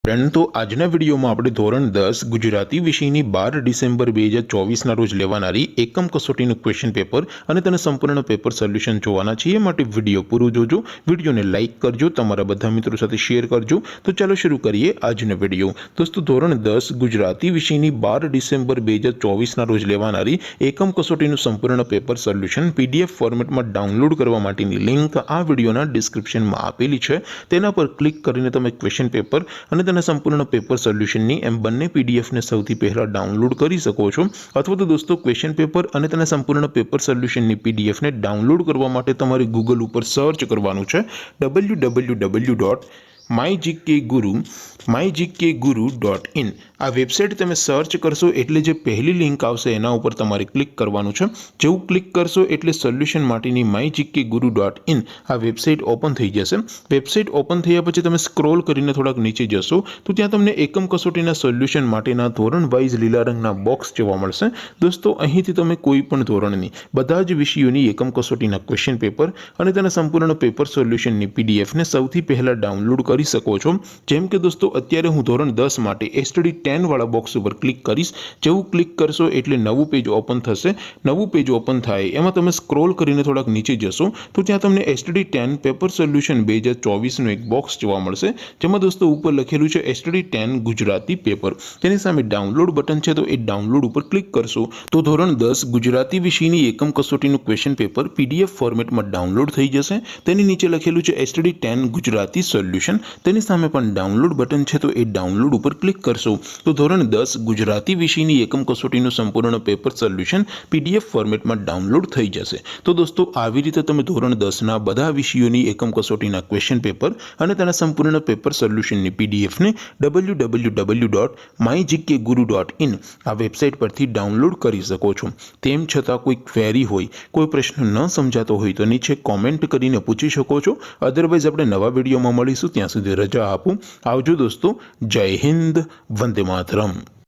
Friend तो आजना video में આપણે ધોરણ 10 ગુજરાતી વિષયની 12 ડિસેમ્બર 2024 ના રોજ લેવાનારી એકમ કસોટીનું ક્વેશ્ચન પેપર અને તેના સંપૂર્ણ પેપર સોલ્યુશન જોવાના છે। એ માટે વિડિયો પૂરો જોજો, વિડિયોને લાઈક કરજો, તમારા બધા મિત્રો સાથે શેર કરજો। તો ચાલો શરૂ કરીએ આજનો વિડિયો। દોસ્તો ધોરણ 10 ગુજરાતી વિષયની 12 ડિસેમ્બર 2024 ના રોજ લેવાનારી એકમ કસોટીનું સંપૂર્ણ પેપર સોલ્યુશન પીડીએફ ફોર્મેટમાં ડાઉનલોડ કરવા માટેની લિંક આ વિડિયોના ડિસ્ક્રિપ્શનમાં આપેલી છે। તેના પર ક્લિક કરીને તમે ક્વેશ્ચન પેપર અને તેના સંપૂર્ણ પેપર સોલ્યુશનની એમ બંને પીડીએફ ને સૌથી પહેલા ડાઉનલોડ કરી શકો છો। અથવા તો દોસ્તો ક્વેશ્ચન પેપર અને તેના સંપૂર્ણ પેપર સોલ્યુશનની પીડીએફ ને ડાઉનલોડ કરવા માટે તમારે ગૂગલ ઉપર સર્ચ કરવાનું છે www.mygkguru.in। આ વેબસાઇટ તમે સર્ચ કરશો એટલે જે પહેલી લિંક આવશે એના ઉપર તમારે ક્લિક કરવાનું છે। જેવું ક્લિક કરશો એટલે સોલ્યુશન માટેની mygkguru.in આ વેબસાઇટ ઓપન થઈ જશે। વેબસાઇટ ઓપન થયા પછી તમે સ્ક્રોલ કરીને થોડાક નીચે જશો તો ત્યાં તમને એકમ કસોટીના સોલ્યુશન માટેના ધોરણ વાઇઝ લીલા રંગના બોક્સ જોવા મળશે। દોસ્તો અહીંથી તમે કોઈ પણ ધોરણની બધા જ વિષયોની એકમ કસોટીના ક્વેશ્ચન પેપર અને તેના સંપૂર્ણ પેપર સોલ્યુશનની પીડીએફ ને સૌથી પહેલા ડાઉનલોડ કરી શકો છો। જેમ કે દોસ્તો અત્યારે હું ધોરણ 10 માટે એસટીડી 10 વાળા બોક્સ ઉપર ક્લિક કરીશ। જેવું ક્લિક કરશો એટલે નવું પેજ ઓપન થશે। નવું પેજ ઓપન થાય એમાં તમે સ્ક્રોલ કરીને થોડાક નીચે જશો તો ત્યાં તમને એસટીડી 10 પેપર સોલ્યુશન 2024 નું એક બોક્સ જોવા મળશે। જેમાં દોસ્તો ઉપર લખેલું છે એસટીડી 10 ગુજરાતી પેપર। તેની સામે ડાઉનલોડ બટન છે તો એ ડાઉનલોડ ઉપર ક્લિક કરશો તો ધોરણ 10 ગુજરાતી વિષયની એકમ કસોટીનું ક્વેશ્ચન પેપર પીડીએફ ફોર્મેટમાં ડાઉનલોડ થઈ જશે। તેની નીચે લખેલું છે એસટીડી 10 ગુજરાતી સોલ્યુશન। તેની સામે પણ ડાઉનલોડ બટન છે તો એ ડાઉનલોડ ઉપર ક્લિક કરશો તો ધોરણ 10 ગુજરાતી વિષયની એકમ કસોટીનું સંપૂર્ણ પેપર સોલ્યુશન પીડીએફ ફોર્મેટમાં ડાઉનલોડ થઈ જશે। તો દોસ્તો આવી રીતે તમે ધોરણ 10 ના બધા વિષયોની એકમ કસોટીના ક્વેશ્ચન પેપર અને તેના સંપૂર્ણ પેપર સોલ્યુશનની પીડીએફ ને www.mygkguru.in આ વેબસાઇટ પરથી ડાઉનલોડ કરી શકો છો। તેમ છતાં કોઈ ક્વેરી હોય, કોઈ પ્રશ્ન ન સમજાતો હોય તો નીચે કોમેન્ટ કરીને પૂછી શકો છો। અધરવાઇઝ આપણે નવા વિડીયોમાં મળીશું, ત્યાં સુધી રજા આપો। આવજો દોસ્તો, જય હિન્દ, વંદે માતરમ।